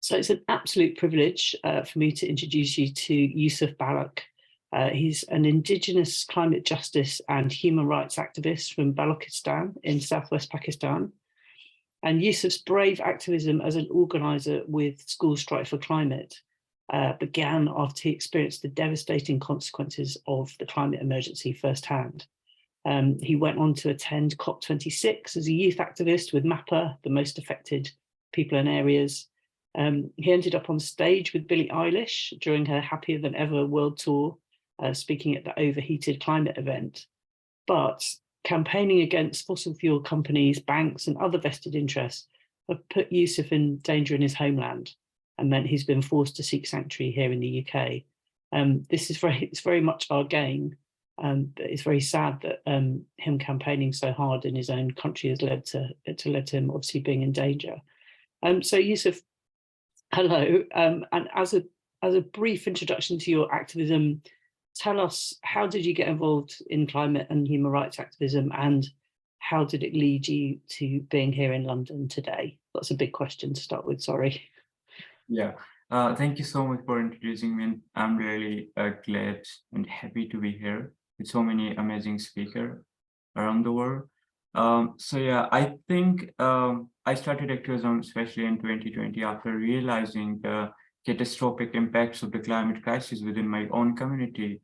So it's an absolute privilege for me to introduce you to Yusuf Baluch. He's an indigenous climate justice and human rights activist from Balochistan in southwest Pakistan. And Yusuf's brave activism as an organizer with School Strike for Climate began after he experienced the devastating consequences of the climate emergency firsthand. He went on to attend COP26 as a youth activist with MAPA, the most affected people and areas. He ended up on stage with Billie Eilish during her Happier Than Ever world tour, speaking at the overheated climate event. But campaigning against fossil fuel companies, banks, and other vested interests have put Yusuf in danger in his homeland and meant he's been forced to seek sanctuary here in the UK. This is very much our gain. But it's very sad that him campaigning so hard in his own country has led to him obviously being in danger. So Yusuf, hello, and as a brief introduction to your activism, tell us, how did you get involved in climate and human rights activism, and how did it lead you to being here in London today? That's a big question to start with, sorry. Yeah, thank you so much for introducing me. I'm really glad and happy to be here with so many amazing speakers around the world. So yeah, I think I started activism especially in 2020 after realizing the catastrophic impacts of the climate crisis within my own community.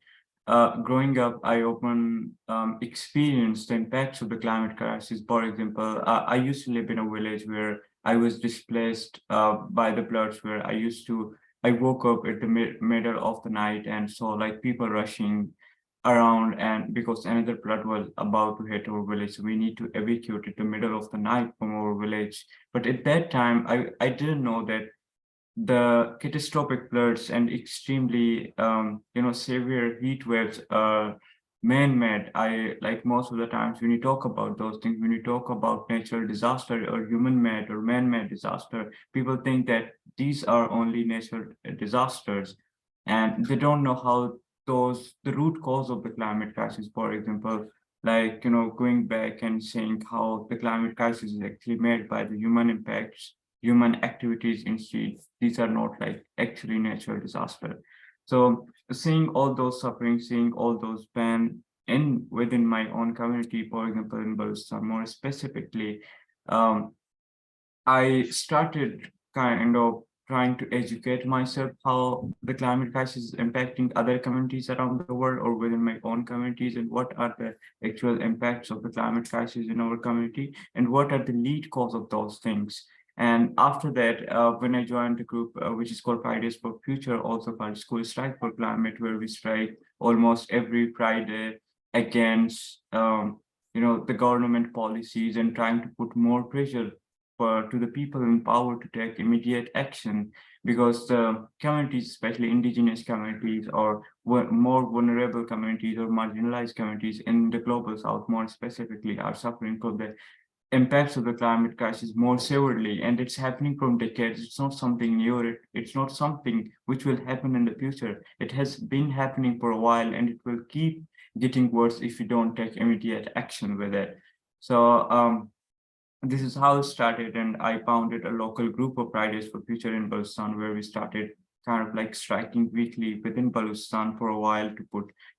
Growing up, I often experienced the impacts of the climate crisis. For example, I used to live in a village where I was displaced by the floods, where I woke up at the middle of the night and saw like people rushing around, and because another flood was about to hit our village, so we need to evacuate at the middle of the night from our village. But at that time, I didn't know that the catastrophic floods and extremely severe heat waves are man-made. I like most of the times when you talk about those things, when you talk about natural disaster or human-made or man-made disaster, people think that these are only natural disasters, and they don't know how the root cause of the climate crisis, for example, like going back and saying how the climate crisis is actually made by the human impacts, human activities instead. These are not like actually natural disaster. So seeing all those suffering, seeing all those pain within my own community, for example, in Balochistan more specifically, I started kind of trying to educate myself how the climate crisis is impacting other communities around the world or within my own communities, and what are the actual impacts of the climate crisis in our community, and what are the lead cause of those things. And after that, when I joined the group, which is called Fridays for Future, also called School Strike for Climate, where we strike almost every Friday against the government policies and trying to put more pressure to the people in power to take immediate action, because the communities, especially indigenous communities or more vulnerable communities or marginalized communities in the global south more specifically, are suffering from the impacts of the climate crisis more severely, and it's happening from decades. It's not something new. It's not something which will happen in the future. It has been happening for a while, and it will keep getting worse if we don't take immediate action with it. So this is how it started, and I founded a local group of Fridays for Future in Balochistan, where we started kind of like striking weekly within Balochistan for a while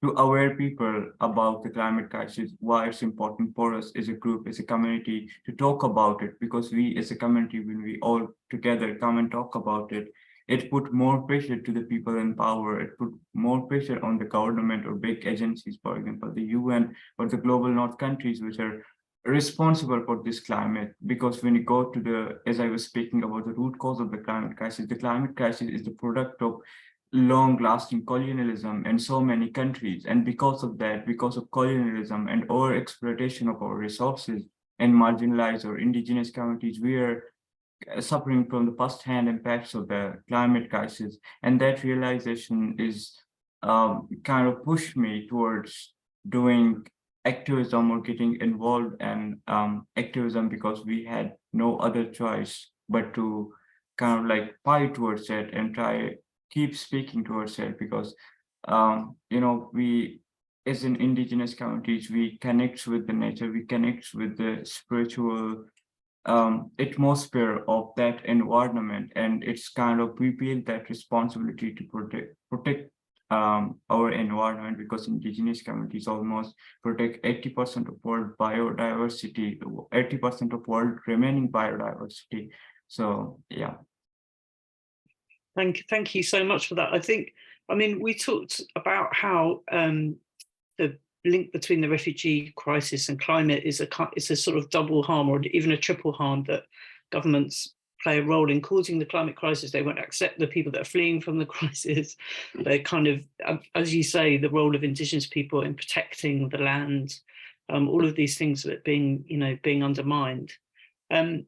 to aware people about the climate crisis, why it's important for us as a group, as a community, to talk about it, because we as a community, when we all together come and talk about it, it put more pressure to the people in power. It put more pressure on the government or big agencies, for example, the UN or the global north countries, which are responsible for this climate. Because when you go to as I was speaking about the root cause of the climate crisis is the product of long-lasting colonialism in so many countries. And because of that, because of colonialism and over-exploitation of our resources and marginalized or indigenous communities, we are suffering from the first-hand impacts of the climate crisis. And that realization is kind of pushed me towards doing activism or getting involved in activism, because we had no other choice but to kind of like fight towards it and keep speaking towards it, because we as in indigenous communities, we connect with the nature, we connect with the spiritual atmosphere of that environment, and it's kind of we feel that responsibility to protect our environment, because indigenous communities almost protect 80% of world biodiversity, 80% of world remaining biodiversity. So yeah. Thank you so much for that. I mean, we talked about how the link between the refugee crisis and climate is a sort of double harm, or even a triple harm, that governments play a role in causing the climate crisis. They won't accept the people that are fleeing from the crisis. They kind of, as you say, the role of indigenous people in protecting the land, all of these things that being undermined. And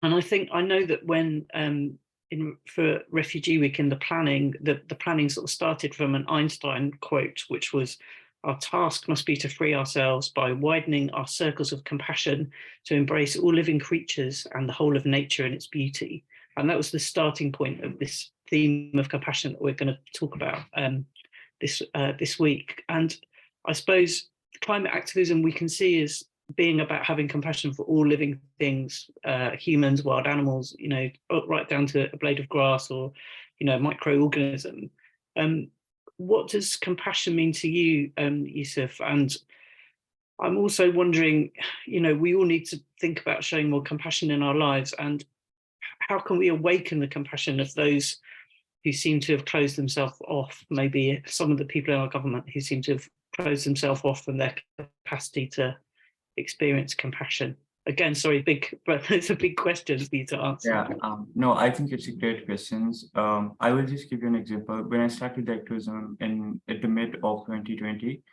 I know that when for Refugee Week in the planning sort of started from an Einstein quote, which was, "Our task must be to free ourselves by widening our circles of compassion to embrace all living creatures and the whole of nature and its beauty." And that was the starting point of this theme of compassion that we're going to talk about this week. And I suppose climate activism we can see as being about having compassion for all living things, humans, wild animals, right down to a blade of grass or, microorganism. What does compassion mean to you, Yusuf? And I'm also wondering, we all need to think about showing more compassion in our lives, and how can we awaken the compassion of those who seem to have closed themselves off, maybe some of the people in our government who seem to have closed themselves off from their capacity to experience compassion? Again, sorry, but it's a big question for you to answer. Yeah, no, I think it's a great question. I will just give you an example. When I started activism at the mid of 2020,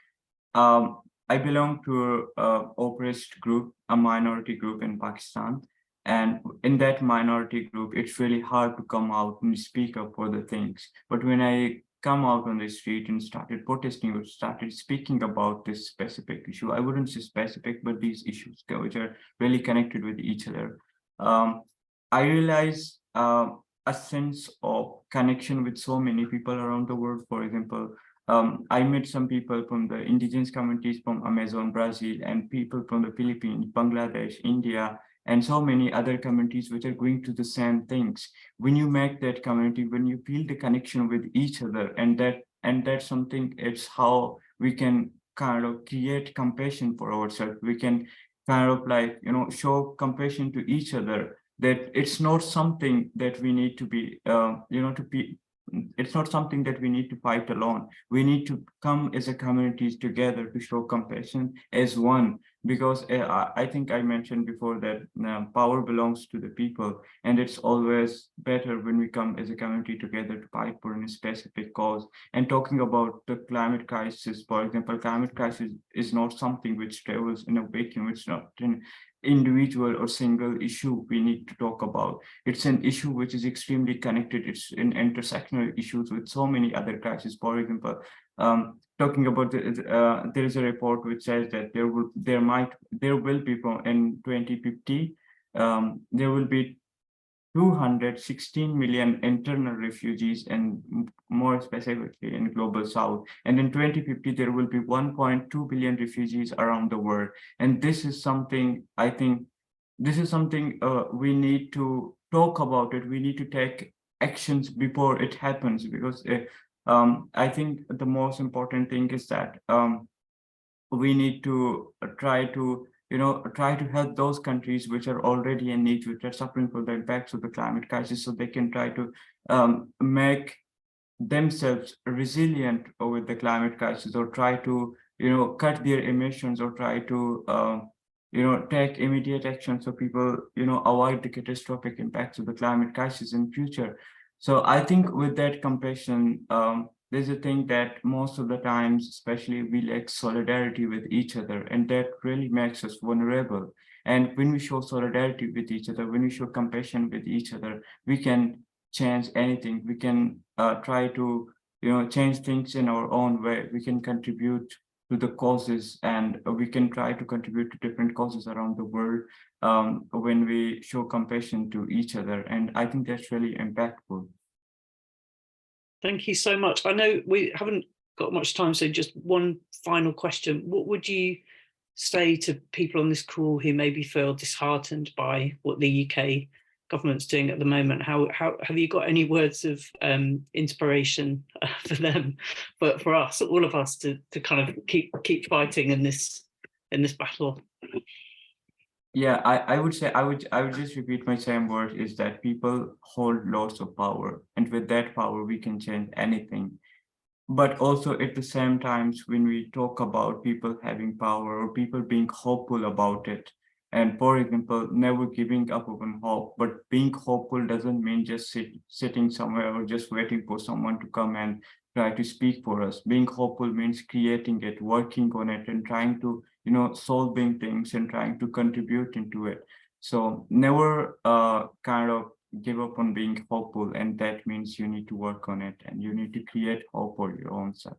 I belong to an oppressed group, a minority group in Pakistan. And in that minority group, it's really hard to come out and speak up for the things. But when I come out on the street and started protesting or started speaking about this specific issue, I wouldn't say specific, but these issues which are really connected with each other, I realized a sense of connection with so many people around the world. For example, I met some people from the indigenous communities from Amazon, Brazil, and people from the Philippines, Bangladesh, India, and so many other communities which are going through the same things. When you make that community, when you feel the connection with each other, and that's something, it's how we can kind of create compassion for ourselves. We can kind of show compassion to each other, that it's not something that we need to be, it's not something that we need to fight alone. We need to come as a communities together to show compassion as one, because I think I mentioned before that power belongs to the people, and it's always better when we come as a community together to fight for a specific cause. And talking about the climate crisis, for example, climate crisis is not something which travels in a vacuum. It's not an individual or single issue we need to talk about. It's an issue which is extremely connected. It's an intersectional issues with so many other crises. For example, talking about there is a report which says that there will be in 2050 there will be 216 million internal refugees, and more specifically in global south. And in 2050 there will be 1.2 billion refugees around the world. And this is something, I think we need to talk about it. We need to take actions before it happens, because I think the most important thing is that we need to try to help those countries which are already in need, which are suffering from the impacts of the climate crisis, so they can try to make themselves resilient with the climate crisis, or try to cut their emissions, or try to take immediate action so people avoid the catastrophic impacts of the climate crisis in future. So I think with that compassion, there's a thing that most of the times, especially, we lack solidarity with each other, and that really makes us vulnerable. And when we show solidarity with each other, when we show compassion with each other, we can change anything. We can try to change things in our own way. We can contribute to the causes, and we can try to contribute to different causes around the world when we show compassion to each other. And I think that's really impactful. Thank you so much. I know we haven't got much time, so just one final question. What would you say to people on this call who maybe feel disheartened by what the UK government's doing at the moment? How have you got any words of inspiration for them, but for us, all of us, to kind of keep fighting in this battle? Yeah, I would say I would just repeat my same word, is that people hold lots of power, and with that power we can change anything. But also at the same times, when we talk about people having power or people being hopeful about it, and for example, never giving up on hope, but being hopeful doesn't mean just sitting somewhere or just waiting for someone to come and try to speak for us. Being hopeful means creating it, working on it, and trying to, solving things and trying to contribute into it. So never kind of give up on being hopeful, and that means you need to work on it and you need to create hope for your own self.